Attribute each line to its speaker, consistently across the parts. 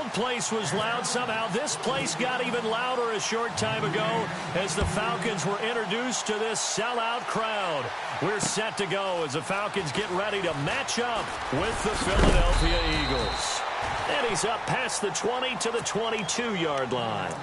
Speaker 1: old place was loud. Somehow this place got even louder a short time ago as the Falcons were introduced to this sellout crowd. We're set to go as the Falcons get ready to match up with the Philadelphia Eagles. And he's up past the 20 to the 22-yard line.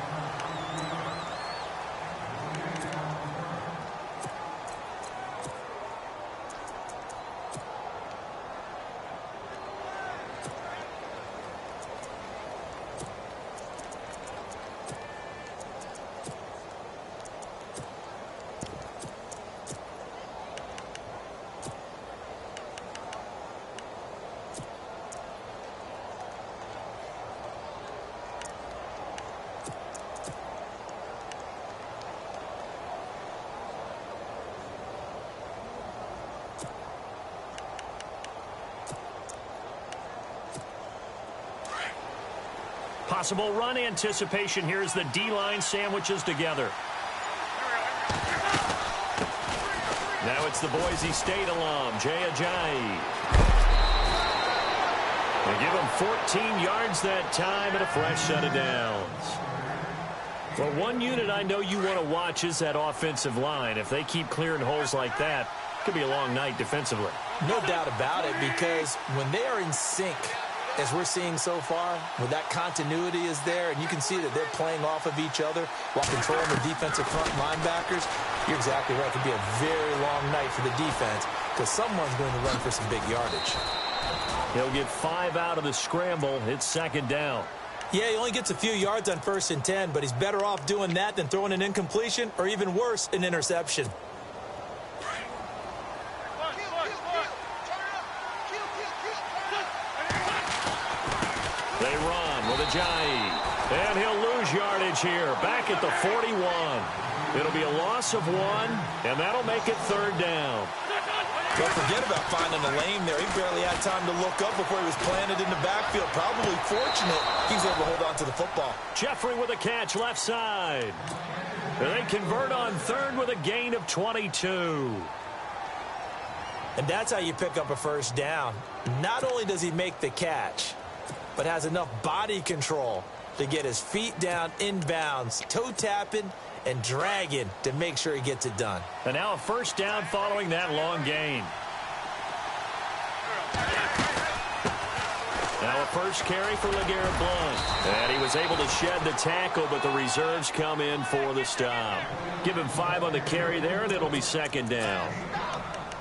Speaker 1: Possible run anticipation here as the D-line sandwiches together. Now it's the Boise State alum, Jay Ajayi. They give him 14 yards that time and a fresh set of downs. Well, one unit I know you want to watch is that offensive line. If they keep clearing holes like that, it could be a long night defensively.
Speaker 2: No doubt about it, because when they are in sync, as we're seeing so far, where that continuity is there, and you can see that they're playing off of each other while controlling the defensive front linebackers, you're exactly right. It could be a very long night for the defense because someone's going to run for some big yardage.
Speaker 1: He'll get 5 out of the scramble. It's second down.
Speaker 2: Yeah, he only gets a few yards on 1st and 10, but he's better off doing that than throwing an incompletion or, even worse, an interception.
Speaker 1: They run with Ajayi, and he'll lose yardage here, back at the 41. It'll be a loss of 1, and that'll make it 3rd down.
Speaker 3: Don't forget about finding a lane there. He barely had time to look up before he was planted in the backfield. Probably fortunate he's able to hold on to the football.
Speaker 1: Jeffrey with a catch left side. And they convert on 3rd with a gain of 22.
Speaker 2: And that's how you pick up a first down. Not only does he make the catch, but has enough body control to get his feet down inbounds, toe tapping and dragging to make sure he gets it done.
Speaker 1: And now a first down following that long gain. Now a first carry for LeGarrette Blount. And he was able to shed the tackle, but the reserves come in for the stop. Give him 5 on the carry there, and it'll be second down.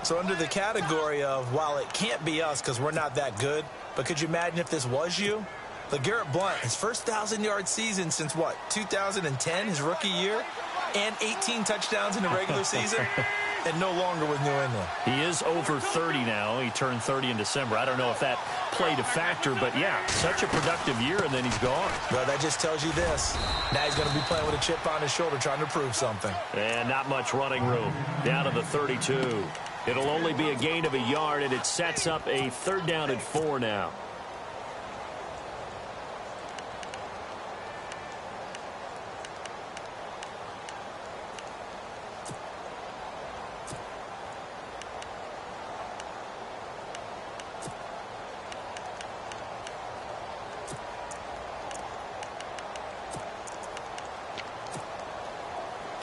Speaker 2: So under the category of, while it can't be us because we're not that good, but could you imagine if this was you? LeGarrette Blount, his first 1,000-yard season since, what, 2010, his rookie year, and 18 touchdowns in the regular season, and no longer with New England.
Speaker 1: He is over 30 now. He turned 30 in December. I don't know if that played a factor, but, yeah, such a productive year, and then he's gone.
Speaker 2: Well, that just tells you this. Now he's going to be playing with a chip on his shoulder trying to prove something.
Speaker 1: And not much running room. Down to the 32. It'll only be a gain of a yard, and it sets up a 3rd down and 4 now.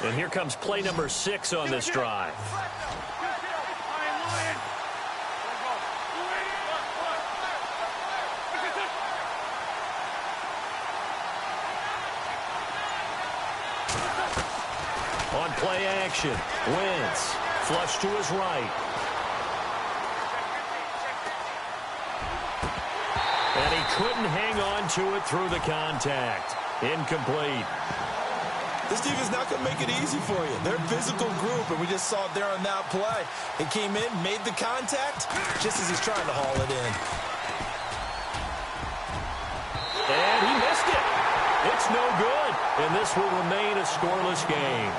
Speaker 1: And here comes play number 6 on this drive. On play action, Wentz, flush to his right. And he couldn't hang on to it through the contact. Incomplete.
Speaker 3: This defense is not going to make it easy for you. They're a physical group, and we just saw it there on that play. He came in, made the contact, just as he's trying to haul it in.
Speaker 1: And he missed it. It's no good, and this will remain a scoreless game.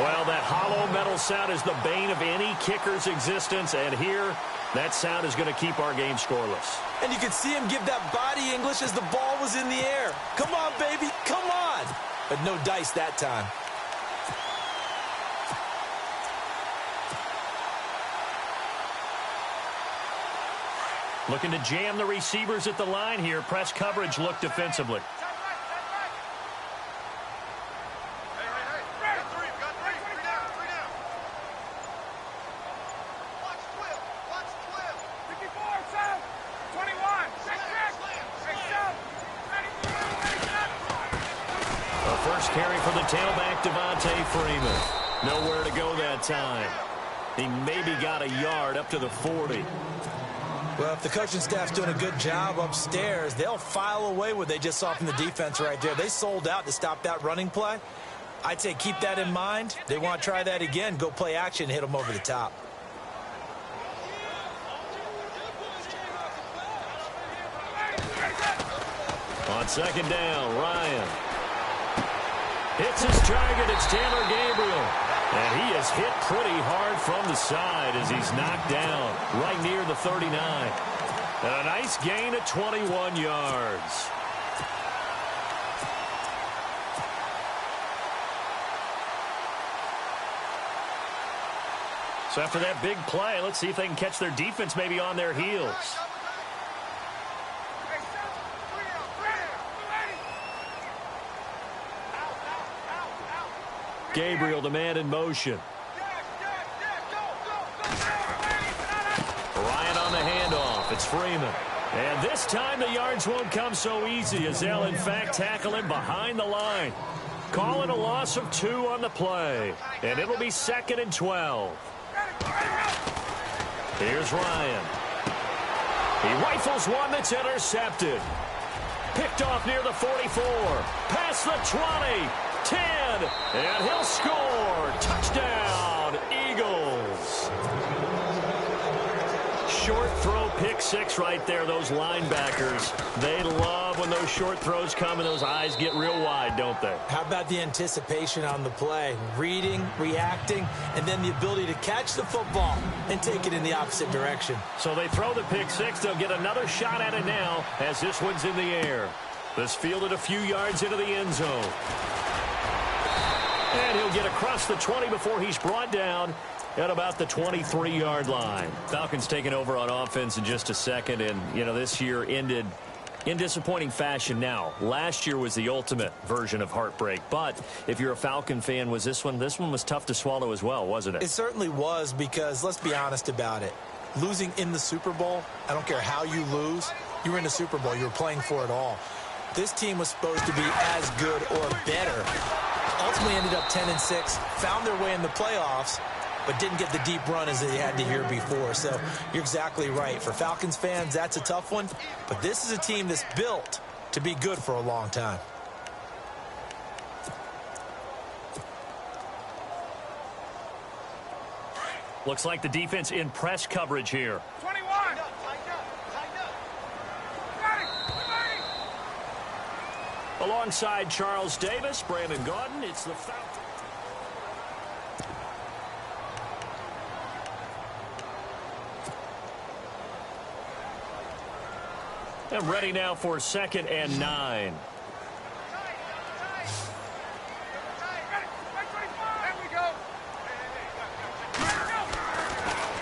Speaker 1: Well, that hollow metal sound is the bane of any kicker's existence, and here, that sound is going to keep our game scoreless.
Speaker 2: And you could see him give that body English as the ball was in the air. Come on, baby, come on. But no dice that time.
Speaker 1: Looking to jam the receivers at the line here. Press coverage look defensively. First carry for the tailback, Devontae Freeman. Nowhere to go that time. He maybe got a yard up to the 40.
Speaker 2: Well, if the coaching staff's doing a good job upstairs, they'll file away what they just saw from the defense right there. They sold out to stop that running play. I'd say keep that in mind. They want to try that again. Go play action, hit them over the top.
Speaker 1: On second down, Ryan hits his target. It's Taylor Gabriel. And he is hit pretty hard from the side as he's knocked down right near the 39. And a nice gain of 21 yards. So after that big play, let's see if they can catch their defense maybe on their heels. Gabriel, the man in motion. Ryan on the handoff. It's Freeman. And this time the yards won't come so easy as they'll, in fact, tackle him behind the line. Calling a loss of 2 on the play. And it'll be 2nd and 12. Here's Ryan. He rifles one that's intercepted. Picked off near the 44. Past the 20. 10, and he'll score. Touchdown, Eagles. Short throw, pick 6 right there. Those linebackers, they love when those short throws come and those eyes get real wide, don't they?
Speaker 2: How about the anticipation on the play? Reading, reacting, and then the ability to catch the football and take it in the opposite direction.
Speaker 1: So they throw the pick 6. They'll get another shot at it now as this one's in the air. This fielded a few yards into the end zone. And he'll get across the 20 before he's brought down at about the 23-yard line. Falcons taking over on offense in just a second. And, you know, this year ended in disappointing fashion now. Last year was the ultimate version of heartbreak. But if you're a Falcon fan, was this one was tough to swallow as well, wasn't it?
Speaker 2: It certainly was because, let's be honest about it, losing in the Super Bowl, I don't care how you lose, you were in the Super Bowl. You were playing for it all. This team was supposed to be as good or better. Ultimately ended up 10-6, found their way in the playoffs, but didn't get the deep run as they had the year before. So you're exactly right. For Falcons fans, that's a tough one. But this is a team that's built to be good for a long time.
Speaker 1: Looks like the defense in press coverage here.
Speaker 4: 21.
Speaker 1: Alongside Charles Davis, Brandon Gaudin, it's the Falcons. And ready now for 2nd and 9.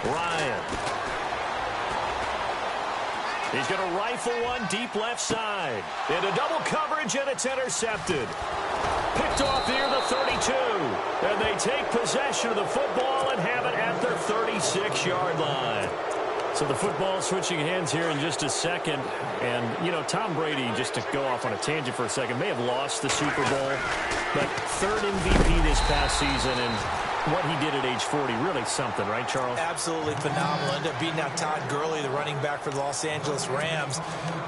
Speaker 1: Ryan. He's going to rifle one deep left side. Into double coverage, and it's intercepted. Picked off near the 32. And they take possession of the football and have it at their 36-yard line. So the football switching hands here in just a second. And, you know, Tom Brady, just to go off on a tangent for a second, may have lost the Super Bowl. But 3rd MVP this past season, and what he did at age 40, really something, right, Charles?
Speaker 2: Absolutely phenomenal. Ended up beating out Todd Gurley, the running back for the Los Angeles Rams.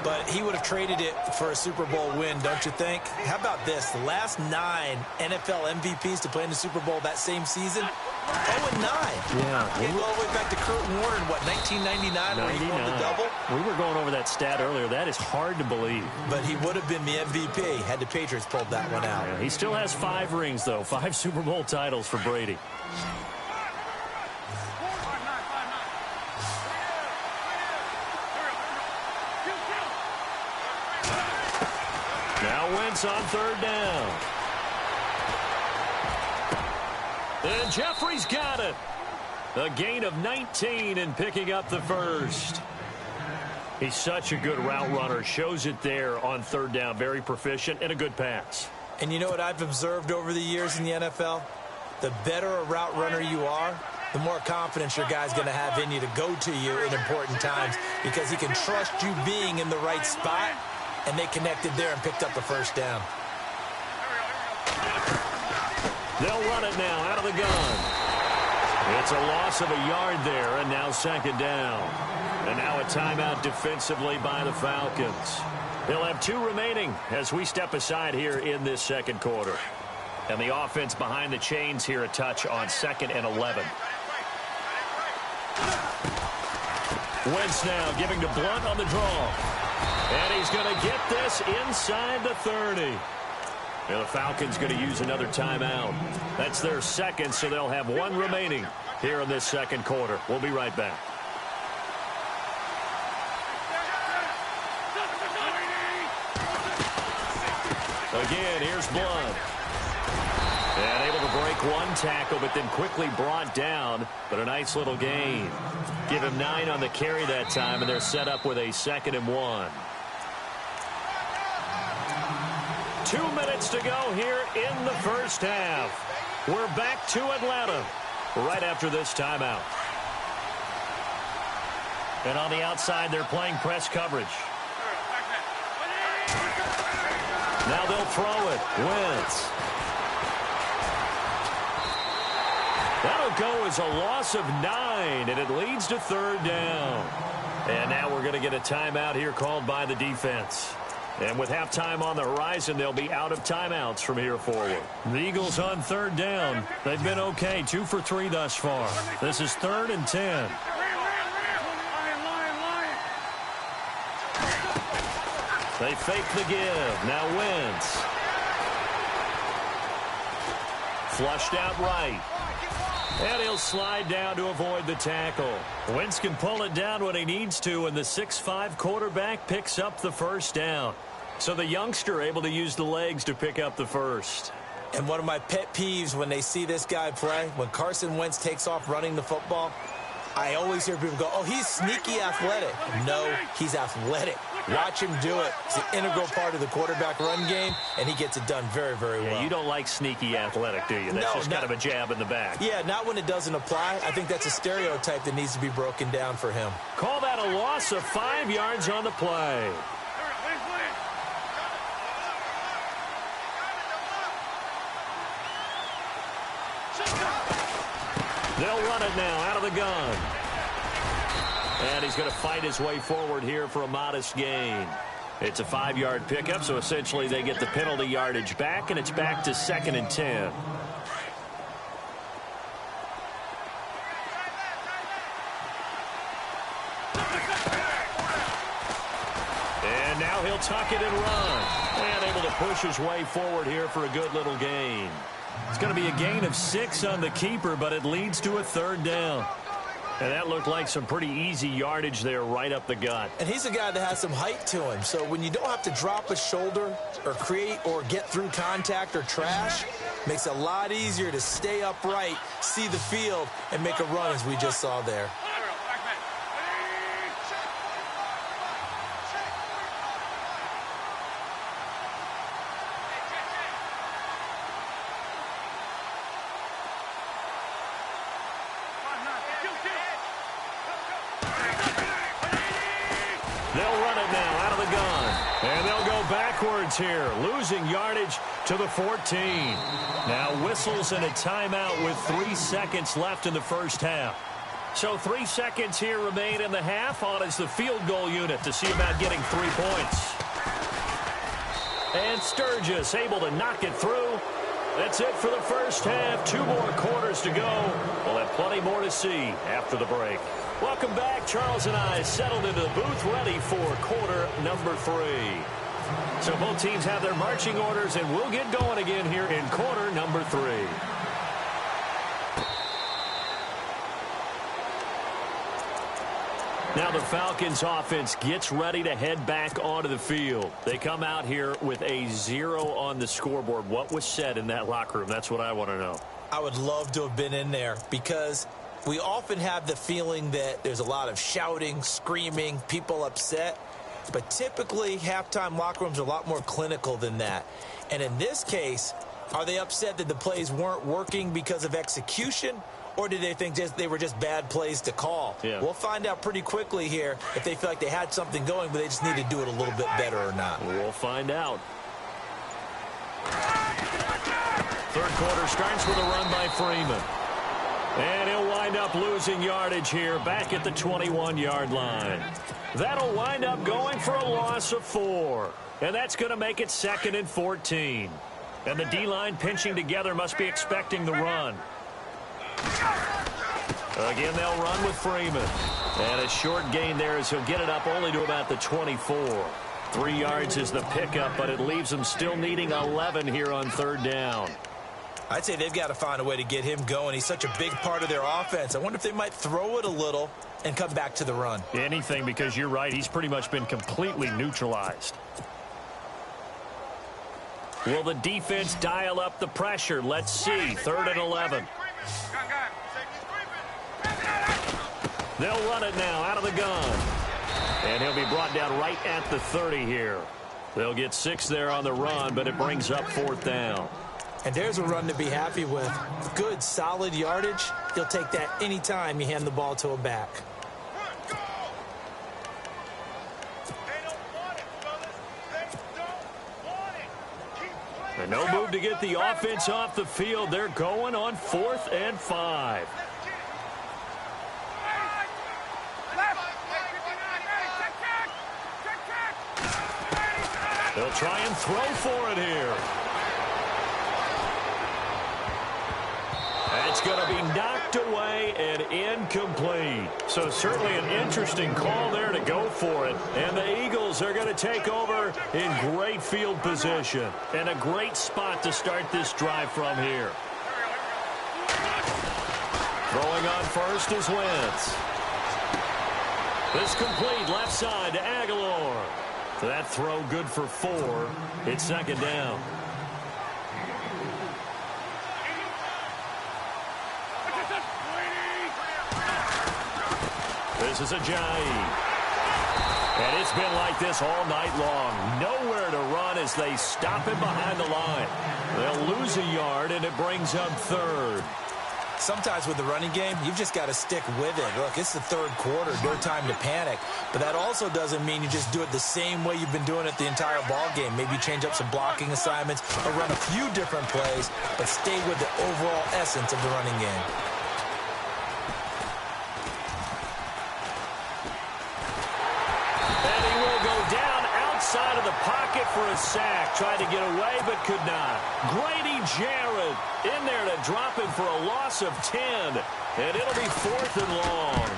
Speaker 2: But he would have traded it for a Super Bowl win, don't you think? How about this? The last 9 NFL MVPs to play in the Super Bowl that same season, 0-9.
Speaker 1: Yeah.
Speaker 2: You go all the way back to Kurt Warner in, what, 1999 when he won the double?
Speaker 1: We were going over that stat earlier. That is hard to believe.
Speaker 2: But he would have been the MVP had the Patriots pulled that one out.
Speaker 1: Yeah, he still has 5 rings, though. 5 Super Bowl titles for Brady. Now Wentz on 3rd down. And Jeffrey's got it. A gain of 19 and picking up the first. He's such a good route runner. Shows it there on third down. Very proficient and a good pass.
Speaker 2: And you know what I've observed over the years in the NFL? The better a route runner you are, the more confidence your guy's going to have in you to go to you in important times because he can trust you being in the right spot, and they connected there and picked up the first down.
Speaker 1: They'll run it now out of the gun. It's a loss of a yard there, and now second down. And now a timeout defensively by the Falcons. They'll have 2 remaining as we step aside here in this second quarter. And the offense behind the chains here a touch on 2nd and 11. Wentz now giving to Blunt on the draw. And he's going to get this inside the 30. And the Falcons going to use another timeout. That's their second, so they'll have 1 remaining here in this second quarter. We'll be right back. Again, here's Blunt. And able to break 1 tackle, but then quickly brought down. But a nice little gain. Give him 9 on the carry that time, and they're set up with a 2nd and 1. 2 minutes to go here in the first half. We're back to Atlanta right after this timeout. And on the outside, they're playing press coverage. Now they'll throw it. Wentz. That'll go as a loss of 9, and it leads to third down. And now we're going to get a timeout here called by the defense. And with halftime on the horizon, they'll be out of timeouts from here forward. The Eagles on third down. They've been okay, 2 for 3 thus far. This is 3rd and 10. They fake the give. Now Wentz. Flushed out right. And he'll slide down to avoid the tackle. Wentz can pull it down when he needs to, and the 6'5" quarterback picks up the first down. So the youngster able to use the legs to pick up the first.
Speaker 2: And one of my pet peeves when they see this guy play, when Carson Wentz takes off running the football, I always hear people go, oh, he's sneaky athletic. No, he's athletic. Watch him do it. It's an integral part of the quarterback run game, and he gets it done very, very well.
Speaker 1: Yeah, you don't like sneaky athletic, do you? That's just kind of a jab in the back.
Speaker 2: Yeah, not when it doesn't apply. I think that's a stereotype that needs to be broken down for him.
Speaker 1: Call that a loss of 5 yards on the play. They'll run it now out of the gun. And he's going to fight his way forward here for a modest gain. It's a 5-yard pickup, so essentially they get the penalty yardage back, and it's back to 2nd and 10. And now he'll tuck it and run. And able to push his way forward here for a good little gain. It's going to be a gain of 6 on the keeper, but it leads to a third down. And that looked like some pretty easy yardage there right up the gut.
Speaker 2: And he's a guy that has some height to him. So when you don't have to drop a shoulder or create or get through contact or trash, makes it a lot easier to stay upright, see the field, and make a run as we just saw there.
Speaker 1: Here, losing yardage to the 14. Now whistles and a timeout with 3 seconds left in the first half. So 3 seconds here remain in the half. On is the field goal unit to see about getting 3 points. And Sturgis able to knock it through. That's it for the first half. 2 more quarters to go. We'll have plenty more to see after the break. Welcome back. Charles and I settled into the booth ready for quarter number 3. So both teams have their marching orders, and we'll get going again here in quarter number 3. Now the Falcons offense gets ready to head back onto the field. They come out here with a 0 on the scoreboard. What was said in that locker room? That's what I want to know.
Speaker 2: I would love to have been in there because We often have the feeling that there's a lot of shouting, screaming, people upset. But typically, halftime locker rooms are a lot more clinical than that. And in this case, are they upset that the plays weren't working because of execution? Or did they think they were just bad plays to call?
Speaker 1: Yeah.
Speaker 2: We'll find out pretty quickly here if they feel like they had something going, but they just need to do it a little bit better or not.
Speaker 1: We'll find out. Third quarter starts with a run by Freeman. And he'll wind up losing yardage here back at the 21-yard line. That'll wind up going for a loss of 4. And that's going to make it 2nd and 14. And the D-line pinching together must be expecting the run. Again, they'll run with Freeman. And a short gain there as he'll get it up only to about the 24. 3 yards is the pickup, but it leaves them still needing 11 here on third down.
Speaker 2: I'd say they've got to find a way to get him going. He's such a big part of their offense. I wonder if they might throw it a little and come back to the run.
Speaker 1: Anything, because you're right. He's pretty much been completely neutralized. Will the defense dial up the pressure? Let's see. 3rd and 11. They'll run it now out of the gun. And he'll be brought down right at the 30 here. They'll get 6 there on the run, but it brings up 4th down.
Speaker 2: And there's a run to be happy with. Good, solid yardage. You'll take that anytime you hand the ball to a back.
Speaker 1: And no move to get the offense off the field. They're going on 4th and 5. They'll try and throw for it here. It's going to be knocked away and incomplete. So certainly an interesting call there to go for it. And the Eagles are going to take over in great field position. And a great spot to start this drive from here. Throwing on first is Wentz. This complete left side to Aguilar. That throw good for 4. It's 2nd down. This is Ajayi. And it's been like this all night long. Nowhere to run as they stop him behind the line. They'll lose a yard, and it brings up 3rd.
Speaker 2: Sometimes with the running game, you've just got to stick with it. Look, it's the 3rd quarter, no time to panic. But that also doesn't mean you just do it the same way you've been doing it the entire ball game. Maybe change up some blocking assignments or run a few different plays, but stay with the overall essence of the running game.
Speaker 1: And he will go down outside of the pocket for a sack. Tried to get away, but could not. Grady Jarrett in there to drop him for a loss of 10. And it'll be 4th and long.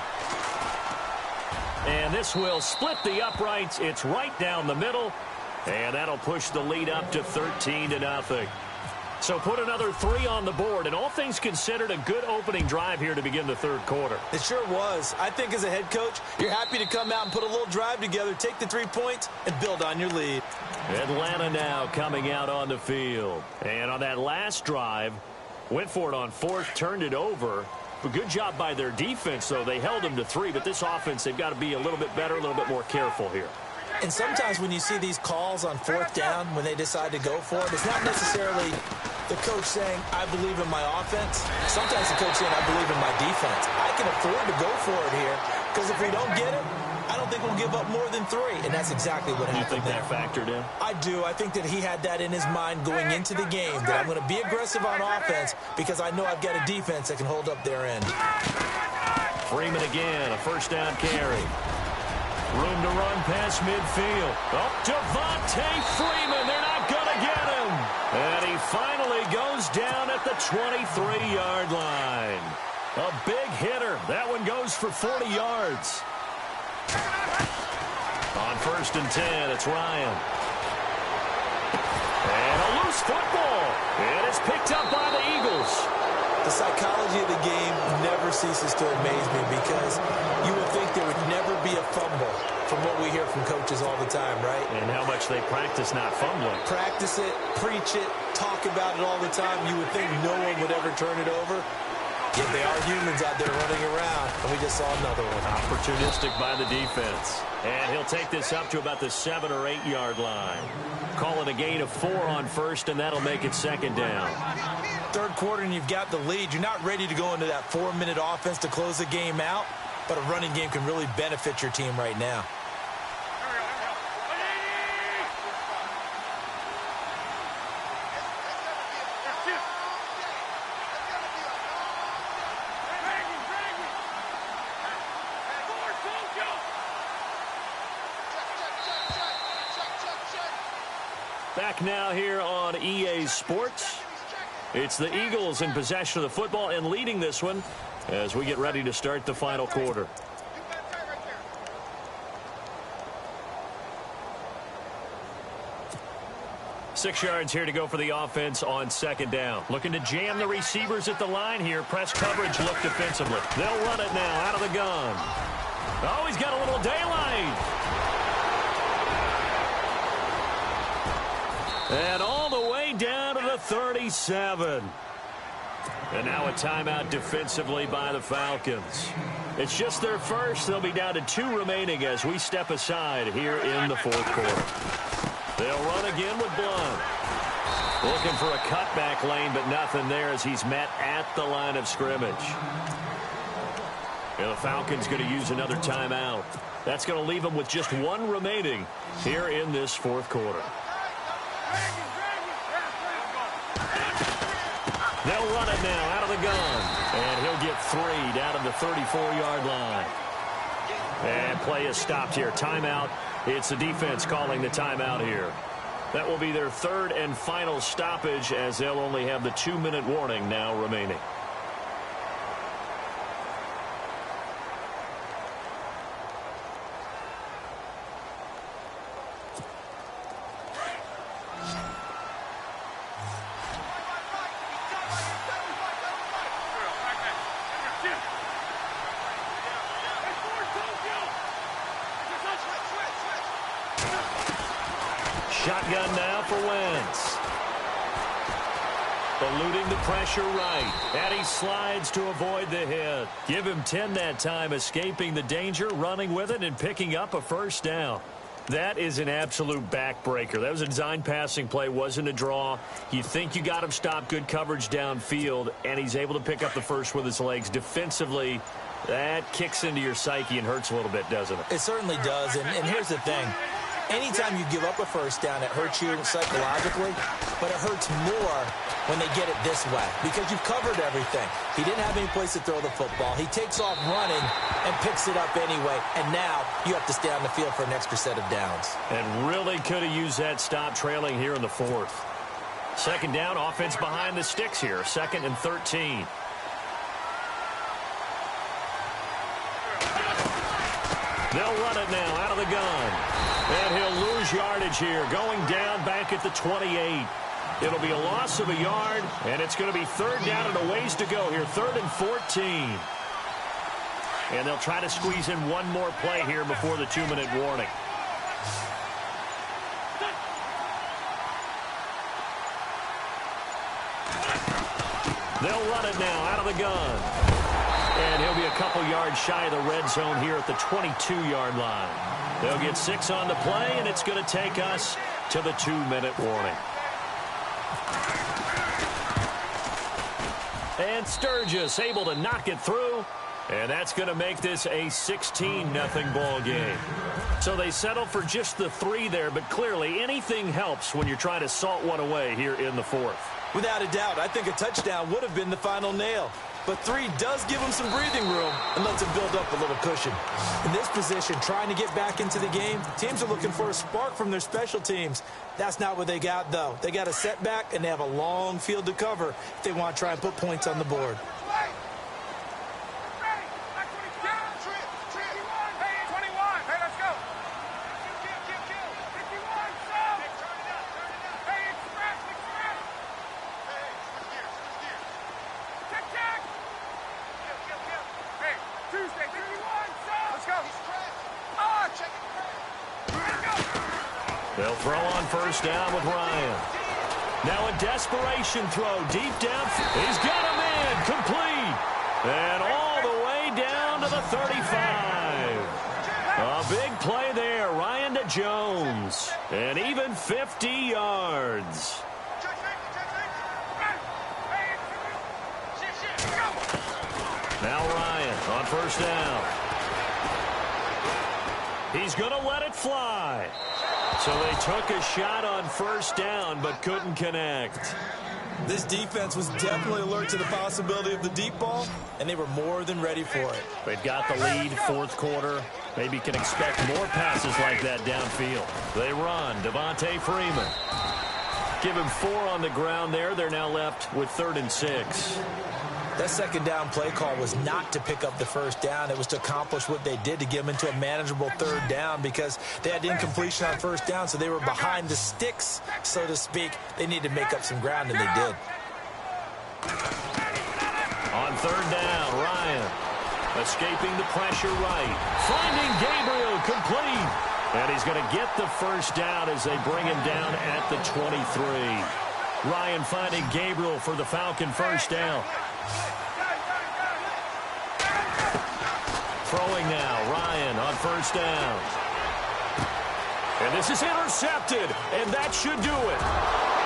Speaker 1: And this will split the uprights. It's right down the middle. And that'll push the lead up to 13-0. So put another 3 on the board. And all things considered, a good opening drive here to begin the 3rd quarter.
Speaker 2: It sure was. I think as a head coach, you're happy to come out and put a little drive together, take the 3 points, and build on your lead.
Speaker 1: Atlanta now coming out on the field. And on that last drive, went for it on 4th, turned it over. But good job by their defense, though. They held them to 3, but this offense, they've got to be a little bit better, a little bit more careful here.
Speaker 2: And sometimes when you see these calls on 4th down, when they decide to go for it, it's not necessarily the coach saying, I believe in my offense. Sometimes the coach saying, I believe in my defense. I can afford to go for it here, because if we don't get it, I don't think we'll give up more than 3. And that's exactly what happened there.
Speaker 1: You think that factored in?
Speaker 2: I do. I think that he had that in his mind going into the game, that I'm going to be aggressive on offense because I know I've got a defense that can hold up their end.
Speaker 1: Freeman again, a 1st down carry. Room to run past midfield. Oh, Devontae Freeman. They're not going to get him. And he finally goes down at the 23-yard line. A big hitter. That one goes for 40 yards. On 1st and 10, it's Ryan. And a loose football. And it's picked up by the Eagles.
Speaker 2: The psychology of the game never ceases to amaze me because you would think there would never be a fumble from what we hear from coaches all the time, right?
Speaker 1: And how much they practice not fumbling.
Speaker 2: Practice it, preach it, talk about it all the time. You would think no one would ever turn it over. Yet they are humans out there running around, and we just saw another one.
Speaker 1: Opportunistic by the defense. And he'll take this up to about the 7 or 8 yard line. Call it a gain of 4 on first, and that'll make it second down.
Speaker 3: Third quarter, and you've got the lead. You're not ready to go into that 4-minute offense to close the game out, but a running game can really benefit your team right now.
Speaker 1: Back now here on EA Sports. It's the Eagles in possession of the football and leading this one as we get ready to start the final quarter. Six yards here to go for the offense on second down. Looking to jam the receivers at the line here. Press coverage look defensively. They'll run it now out of the gun. Oh, he's got a little daylight. And all the way down to the 37. And now a timeout defensively by the Falcons. It's just their first. They'll be down to 2 remaining as we step aside here in the fourth quarter. They'll run again with Blunt. Looking for a cutback lane, but nothing there as he's met at the line of scrimmage. And the Falcons going to use another timeout. That's going to leave them with just 1 remaining here in this fourth quarter. They'll run it now out of the gun. And he'll get 3 down to the 34-yard line. And play is stopped here. Timeout. It's the defense calling the timeout here. That will be their 3rd and final stoppage as they'll only have the 2-minute warning now remaining. Shotgun now for Wentz. Eluding the pressure right. And he slides to avoid the hit. Give him 10 that time, escaping the danger, running with it, and picking up a first down. That is an absolute backbreaker. That was a design passing play, wasn't a draw. You think you got him stopped, good coverage downfield, and he's able to pick up the first with his legs. Defensively, that kicks into your psyche and hurts a little bit, doesn't it?
Speaker 2: It certainly does, and here's the thing. Anytime you give up a first down, it hurts you psychologically, but it hurts more when they get it this way because you've covered everything. He didn't have any place to throw the football. He takes off running and picks it up anyway, and now you have to stay on the field for an extra set of downs.
Speaker 1: And really could have used that stop trailing here in the 4th. Second down, offense behind the sticks here, 2nd and 13. They'll run it now out of the gun. And he'll lose yardage here, going down back at the 28. It'll be a loss of a yard, and it's going to be 3rd down and a ways to go here, 3rd and 14. And they'll try to squeeze in one more play here before the 2-minute warning. They'll run it now out of the gun. And he'll be a couple yards shy of the red zone here at the 22-yard line. They'll get 6 on the play, and it's going to take us to the 2-minute warning. And Sturgis able to knock it through, and that's going to make this a 16-0 ball game. So they settle for just the 3 there, but clearly anything helps when you're trying to salt one away here in the 4th.
Speaker 3: Without a doubt, I think a touchdown would have been the final nail. But 3 does give them some breathing room and lets them build up a little cushion. In this position, trying to get back into the game, teams are looking for a spark from their special teams. That's not what they got, though. They got a setback, and they have a long field to cover if they want to try and put points on the board.
Speaker 1: They'll throw on first down with Ryan. Now a desperation throw deep down. He's got a man complete. And all the way down to the 35. A big play there, Ryan to Jones. And even 50 yards. Now Ryan on first down. He's going to let it fly. So they took a shot on first down but couldn't connect.
Speaker 2: This defense was definitely alert to the possibility of the deep ball, and they were more than ready for it.
Speaker 1: They've got the lead, fourth quarter. Maybe can expect more passes like that downfield. They run. Devontae Freeman. Give him 4 on the ground there. They're now left with 3rd and 6.
Speaker 2: That second down play call was not to pick up the first down. It was to accomplish what they did, to get them into a manageable 3rd down, because they had incompletion on first down, so they were behind the sticks, so to speak. They needed to make up some ground, and they did.
Speaker 1: On 3rd down, Ryan escaping the pressure right. Finding Gabriel complete. And he's going to get the first down as they bring him down at the 23. Ryan finding Gabriel for the Falcon first down. Throwing now, Ryan on first down. And this is intercepted, and that should do it.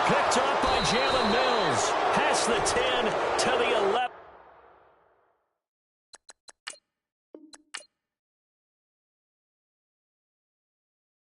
Speaker 1: Picked up by Jalen Mills. Past the 10 to the 11.